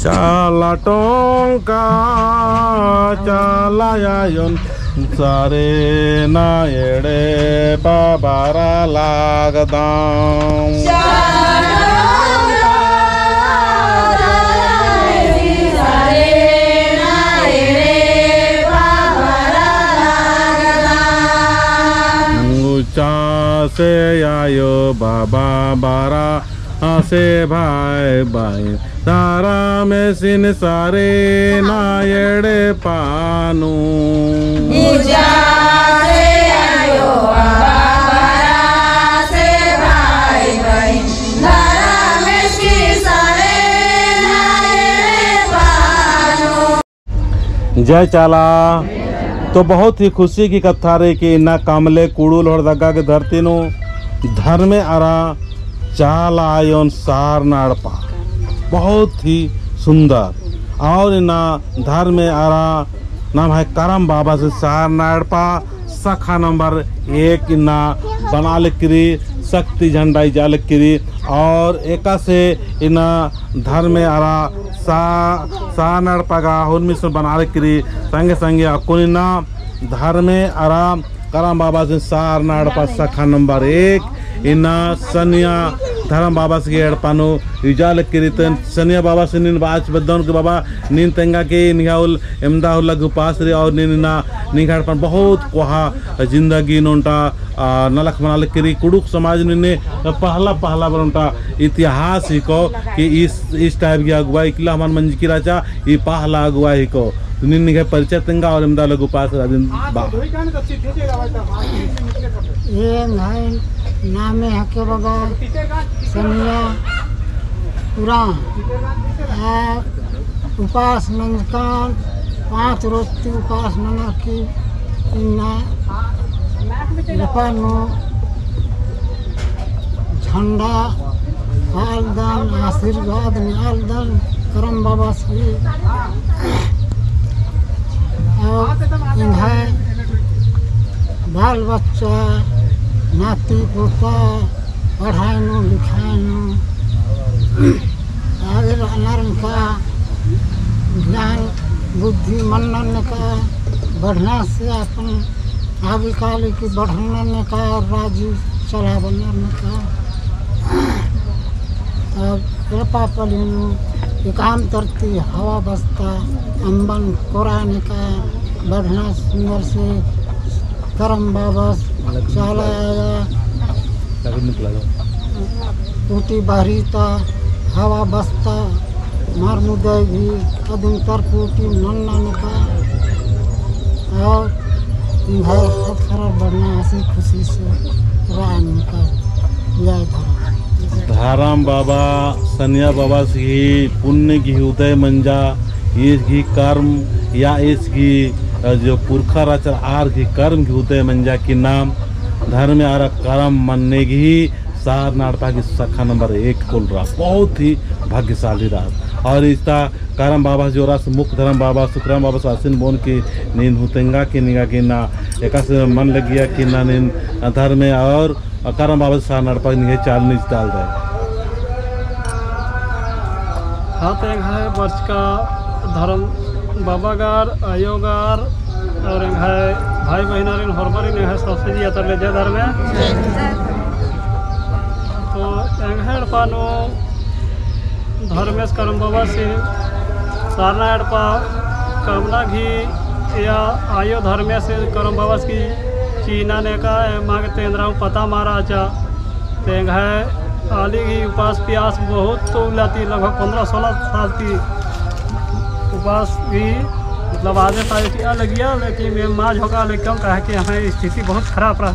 Cala tongka cala yayon sare na ede babara lagadam. Se ayo baba bara se bhai bhai tara mesin sare na ede panu. Uja se ayo baba bara se bhai bhai tara mesin sare na ede panu. जय चाला। तो बहुत ही खुशी की कथा रही कि इन्ना कामले कुड़ूल और दग्गा के धरती नु धर्मे आरा चाल आयोन सार नाड़पा बहुत ही सुंदर और इन्ना धर्मे आरा नाम है करम बाबा से सार नाड़पा सखा नंबर 1 इन्ना बना लिक्री शक्ति झंडा जाल लिक्री और एका से इन्ना धर्मे आरा सा नड़पगा हुनमिस बना लिक्री संगे संगे अकुनिना धर्मे आराम करम बाबा से सार नाड़पा सखा नंबर 1 इना सनिया धर्म बाबा से एड़पानो इजाल किरितन सनिया बाबा से निन बाच बदन के बाबा निन तेंगा के निहाउल एमदाउल लघु पास रे और निना निघाड़पन बहुत कोहा जिंदगी नोंटा नलख मनाल किरी कुडुक समाज ने पहला बरंटा इतिहास ही को कि इस टाइप की अगुवाई किला मन मंज की राजा ये पहला अगुवाई को निन निघे परिचय तेंगा और एमदा लघु पास राजिन बा ये भाई नाम है के बाबा सनिया पूरा उपास मंजकान 5 रोज की उपास मना की इन्ना लपानो झंडा हालदान आशीर्वाद निहालदान करम बाबा से और इन्हें बाल बच्चा नाती पोता पढ़ाएनो लिखाएनो आगे रहना का ज्ञान बुद्धि मनन का बढ़ना से अपन आगे काल की बढ़ने का और राज्य चला बनने का कृपा पलिनु काम करती हवा बसता अम्बन कोराने का बढ़ना सुंदर से करम बाबा चाला आया टूटी बारीता हवा बसता मार मुदय भी कदम तर टूटी नन्ना निका और खरा बढ़ना हंसी खुशी से रान का यह धाराम बाबा सनिया बाबा से पुण्य की उदय मंजा इसकी कर्म या इसकी जो पुरखा राचर आर की कर्म की उदय मंजा की नाम धर्म आरा कर्म मनने की सार नाड़पा की सखा नंबर 1 कुल रहा बहुत ही भाग्यशाली रहा और इसका करम बाबा जो रास मुख धर्म बाबा सुखराम बाबा सासिन बोन की नींद हुतेंगा की निगा की ना एक मन लग गया कि ना नींद धर्म और करम बाबा सार नाड़पा निगे चाल नीच डाल रहे हाथ है वर्ष का धर्म बाबागार आयोगार और है भाई बहनारिन हरबारिन है सबसे जी अतर ले धर्म तो एंगहेड़ पानो धर्मेश करम बाबा से सारना एड़पा कामना घी या आयो धर्मे से करम बाबा की चीना ने का मांग तेंद्रा पता मारा चा तेंग है आली की उपास प्यास बहुत तो लाती लगभग 15-16 साल की उपास भी मतलब आधे साल की लग गया लेकिन मैं माँ झोंका ले क्यों कहा कि हमें स्थिति बहुत खराब रहा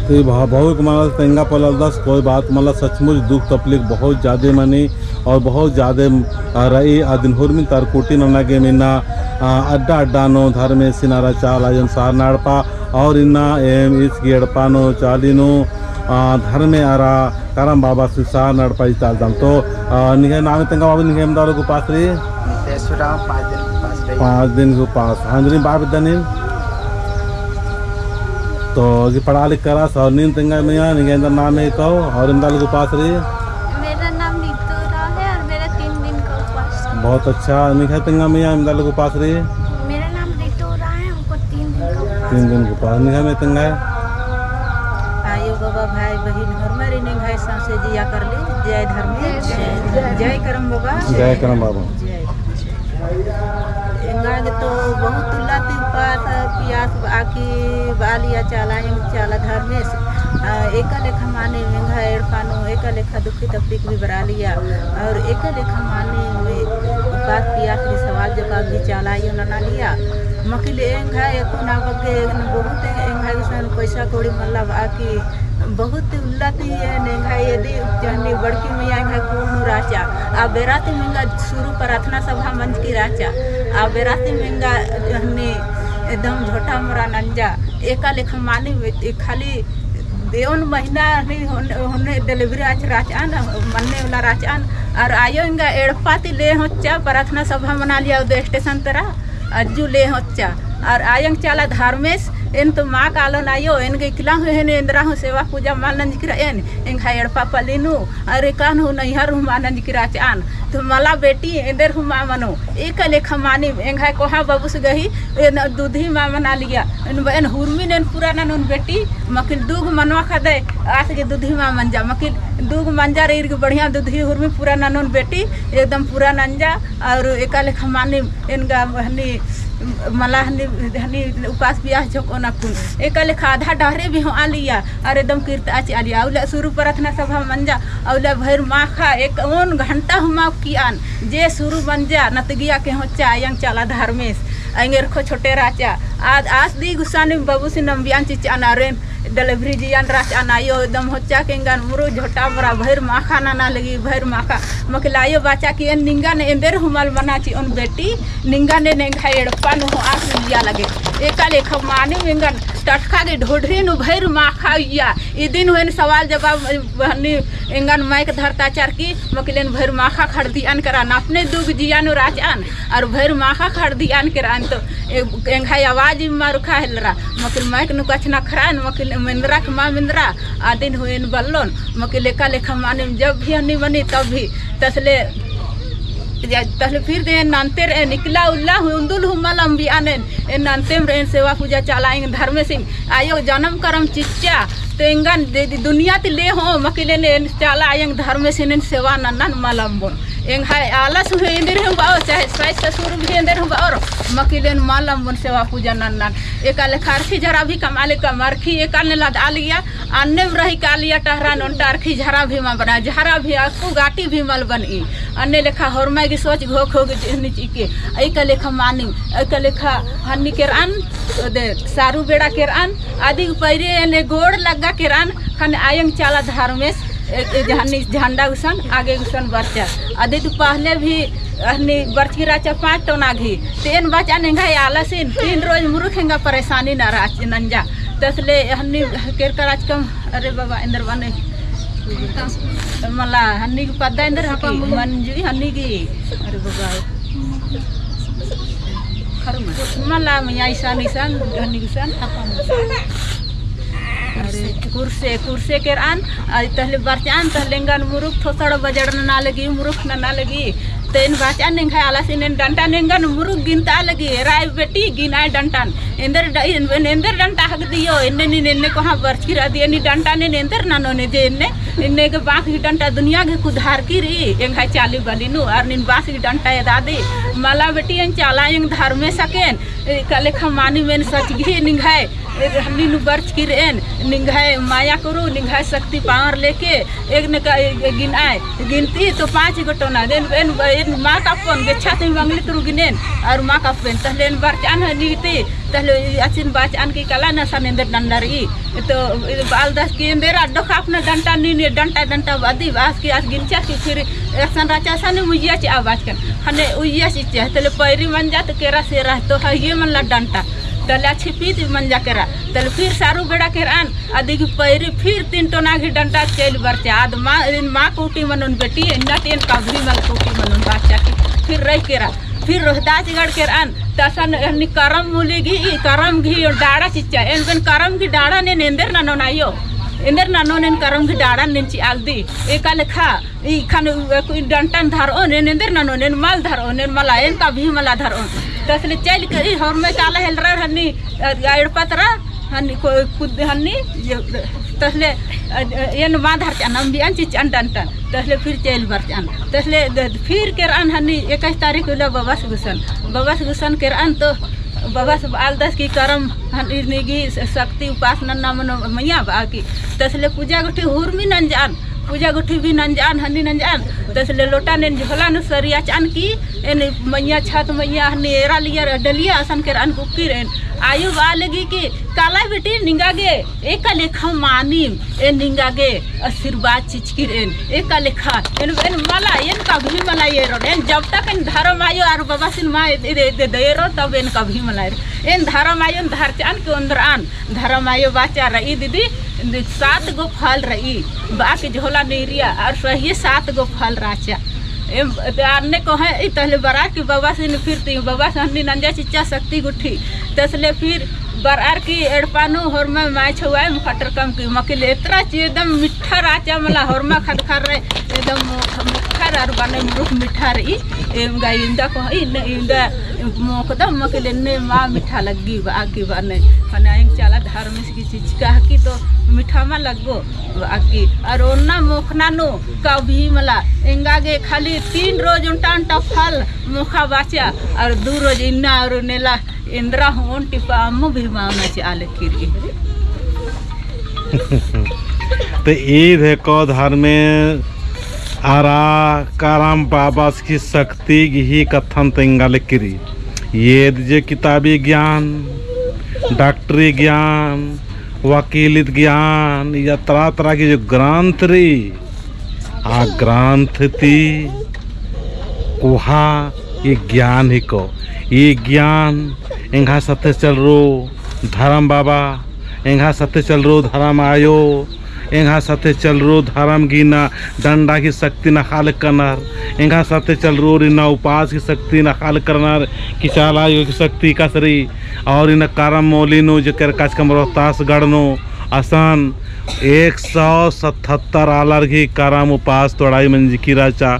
तो बहुत माला तेंगा पलल दस कोई बात मतलब सचमुच दुख तकलीफ बहुत ज़्यादा मनी और बहुत ज़्यादा रही आदिन हुरमिन तरकुटी नगे मिना अड्डा अड्डा नो धर्मे सिनारा चाल आजन सार नाड़पा और इन्ना एम इस गेड़पानो चालिनो धर्मे आरा करम बाबा से सार नाड़पा चाल दाम तो निहे नाम तेंगा बाबू निहे दारो को पास रही 5 दिन को पास हांजरी बाप दनिन तो ये पढ़ा लिख करा और नींद तेंगा में यहाँ निगे इंदर नाम है कहो और इंदर को पास रही मेरा नाम नीतू राव है और मेरा 3 दिन का उपवास है। बहुत अच्छा निगे तेंगा में यहाँ इंदर को पास रही मेरा नाम नीतू राव है, हमको 3 दिन का उपवास 3 दिन को पास निगे में तेंगा आयो बाबा भाई बहन घर में रहने भाई सांसे जिया कर ले। जय धर्म जय करम बाबा जय करम बाबा। इंगाग तो बहुत उल्लाती उपास पियास आकी बालिया चाला धर्मेश एक लेखा माने मेघा एड़पानो एक लेखा दुखी तकलीफ भी बरा लिया और एक लेखा माने में उपास पियास भी सवाल जवाब भी चालायो ना लिया मकिले एंगा एको ना बगे बहुत एंगा किसान पैसा कौड़ी मतलब आकी बहुत उल्लाती है नेंगा यदि जहनी बड़की मैया एंगा पूर्ण राचा आ बेराती मेंगा शुरू प्रार्थना सभा मंच की राचा आ बेराती मेंगा जहनी एकदम झोटा मोरा नंजा एका लेखा मानी खाली देवन महीना होने डिलीवरी आज राचान मनने वाला राचान और आयो इंगा एड़पाती ले होच्चा प्रार्थना सभा मना लिया उदय स्टेशन तरह अज्जू ले होच्चा और आयंग चाला धर्मेश इन तो माँ कालो नायो इनके इकला हुए ने इंद्रा हो सेवा पूजा मालन जिक्र इन इंगा एड़पा पलिनु अरे कान हो नैहर हूँ मानन जिक्र चान तो मला बेटी इंदर हूँ माँ मनो एक लेखा मानी इंगा कोहा बबूस गही दूधी माँ मना लिया इन हुरमी ने पूरा ना उन बेटी मकिल दूग मनवा खा दे आज के दूधी माँ मंजा मकिल दूग मंजा रही बढ़िया दूधी हुरमी पूरा ना उन बेटी एकदम पूरा नंजा और एक लेखा मानी इनका हनी मला हनी उपास बियाह जोको ना कुन एक लेखा आधा डहरे भी हो आलिया और एकदम कीर्त आच आलिया औला शुरू प्रार्थना सभा मंजा औला भैर माखा एक ओन घंटा हुमा कियान जे शुरू मंजा नतगिया के होचा यंग चला धर्मेश अंगेर खो छोटे राचा आज दी गुस्साने बाबू से नंबियान चिचाना रेन डिलीवरी जियान राचा नायो एकदम होचा केंगान मुरु झोटा बरा भैर माखा ना लगी भैर माखा मकलायो बाचा की निंगा ने इंदर हुमल मनाची उन बेटी निंगा ने नेंगा एड़पान हो आस लिया लगे एका लेखा माने मिंगन टटका के ढोढरी नु भैर माखा या ई दिन होन सवाल जवाब हनी इंगन माइक धरता चार की मकलेन भैर माखा खड़ दियान करान अपने दुग जियान राचान और भैर माखा खड़ दियान करान तो एंगा आवाज मार खा हेलरा मकल माइक नु कछना खरान मकल मिंद्रा के मां मिंद्रा आदिन होन बल्लोन मकल एका लेखा माने जब भी हनी बनी तब भी तसले फिर दे नानते रे निकला उल्ला हुंदुल हुमल अंबियानेन इन नानते रे सेवा पूजा चलाएंगे धर्म सिंह आयो जन्म करम चिच्चा तेंगन दुनिया ते ले हो मकिले ने चला आयंग धर्म सिंह सेवा नन्नन मलम्बोन एंग हाय आलस हुए इंदर हम बाओ चाहे साइस ससुर भी इंदर हम बाओ मकिले मलम्बोन सेवा पूजा नन्नन एकाले खारखी जरा भी कमाले कमरखी एकाले लदा लिया अन्ने रही कालिया टहरान उन टारखी झरा भी मा बना झरा भी आपको गाटी भी मल बनी अन्ने लेखा हरमाई की सोच घो खो नीचे के ऐका लेखा मानी ऐका लेखा हन्नी केरान दे सारू बेड़ा केरान आदि पैरे ने गोड़ लगा केरान खन आयंग चाला धर्मेश जहनी झंडा उसन आगे उसन बच्चा आदि तो पहले भी हन्नी बर्ची राचा 5 टोना घी 3 बच्चा नेंगा आला सिन 3 रोज मुरुखेंगा परेशानी ना राच नंजा तसले हन्नी केर कराच कम अरे बाबा इंदर बने मला हन्नी की पद्दा इंदर हकी मंजू हन्नी की अरे बाबा खरम मला मैं ईशान ईशान हन्नी ईशान अरे कुर्से के आन तहले बरचान तहलेंगन मुरुख थोसड़ बजड़ ना लगी मुरुख ना लगी तेन बाचा नेंगा आला सिन डंटा नेंगन मुरुख गिनता लगी राय बेटी गिनाय डंटान इंदर डंटा हक दियो इन्ने कहाँ बरची रा दिए नि डंटा ने इंदर नानो ने जे इन्ने के बांस की डंटा दुनिया के कुधार की री एंगा चाली बलिनु और निन बांस की डंटा ये दादी माला बेटी एन चाला एंग धर्मे सकेन कले खमानी में सच घी निंगाय हन्नी नु बर्च की रेन निंगाय माया करू निंगाय शक्ति पावर लेके एक ने गिनाय गिनती तो 5 गोटोना देन माँ का फोन के छाती मंगली करू गिनेन और माँ का फोन तहले बरचान नीति तहले अचिन बाचान की कला न सनेंदर डंडरी तो बाल दस की इंदर अड्डो खापना डंटा नी डंटा वादी बास की आज गिनचा की फिर एक्शन राचा सने उइया च आवाज कर हने उइया च तहले पैरी मन जा तो केरा से रह तो है ये मन ला डंटा तले छिपी थी मंजा करा तले फिर सारू बेड़ा केरान आदि की पैरी फिर 3 टोना की डंटा चल बरचा आद माँ कोटी मनन बेटी नटेन का भी मल कोटी मनन बाचा की फिर रह केरा फिर रोहतास गढ़ केरान तसन हनी करम मूलिगी करम घी डाड़ा चिच्चा एन करम घी डाड़ा ने नेंदर ना नायो इंदर नानो नेन करम घी डाड़ा नेन ची आलदी एका लेखा ई खान डंटन धरो ने नेंदर नानो नेन माल धरो नेन मला एन का भी मला धरो तसले चल के हर में काला हेलरा हनी एड़पतरा हनी कुद हनी तसले एन मा धर चानम भी अंची अंटन तसले फिर चल बर चान तसले फिर के अन हनी 21 तारीख ले बाबा गुसन के अन तो बाबा सब आलदस की करम हनी शक्ति उपासना नाम मैया बाकी तसले पूजा गुठी हुरमी नंजान पूजा गुठी भी नंजान हनी नंजान तसले लोटा ने झोला न सरिया चान की एन मैया छत मैया हनी एरा लिया डलिया असन के अन कुकीर एन आयु वालेगी की काला बेटी निंगागे एक लेखा मानी ए निंगागे आशीर्वाद चिचकिर एन एक लेखा एन मला एन का भी मला ये रो एन जब तक इन धर्म आयो और बाबा सिन मा दे रो तब एन का भी मला एन धर्म आयो धर चान के अंदर आन धर्म आयो बाचा रही दीदी 7 गो फल रही बाकी झोला नेरिया और सही 7 गो फल राचा आने को है तहले बरा की बाबा से फिरती बाबा से हनी नंजा चिच्चा शक्ति गुठी तसले फिर बरार की एड़पानो हरमा माय छुआए मुखटर कम की मकिल एतरा ची एकदम मिठा राचा मला हरमा खटखर रे एकदम मुखर और बने मुख मिठा रही एम गाय इंदा को इंदा मोकदम मकिल ने मा मिठा लगी बाकी बने फनाइंग चला धार्मिक की चीज का की तो मिठा मा लगो बाकी और ओन्ना मोखना नो कभी मला एंगागे खाली 3 रोज उंटा फल मुखा बाचा और 2 रोज इन्ना और नेला इंद्रा होन टिपा अम्मू भी मावना चाले किरी तो ईद है को धर्म में आरा करम बाबा की शक्ति ही कथन तेंगाले किरी ये जे किताबी ज्ञान डॉक्टरी ज्ञान वकीलित ज्ञान या तरह तरह की जो ग्रंथ री आ ग्रंथ थी वहा ये ज्ञान ही को ये ज्ञान एंगा सत्य चल रो धर्म बाबा एंगा सत्य चल रो धर्म आयो एंगा सत्य चल रो धर्म गिना डंडा की शक्ति न खाल करनार एंगा सत्य चल रो रिना उपास की शक्ति न खाल करनार कि चालायो की शक्ति कसरी और इन करम मोलिनो जो कर काच कम रोहतास गढ़नो असन 177 आलर की करम उपास तोड़ाई मंजी की राचा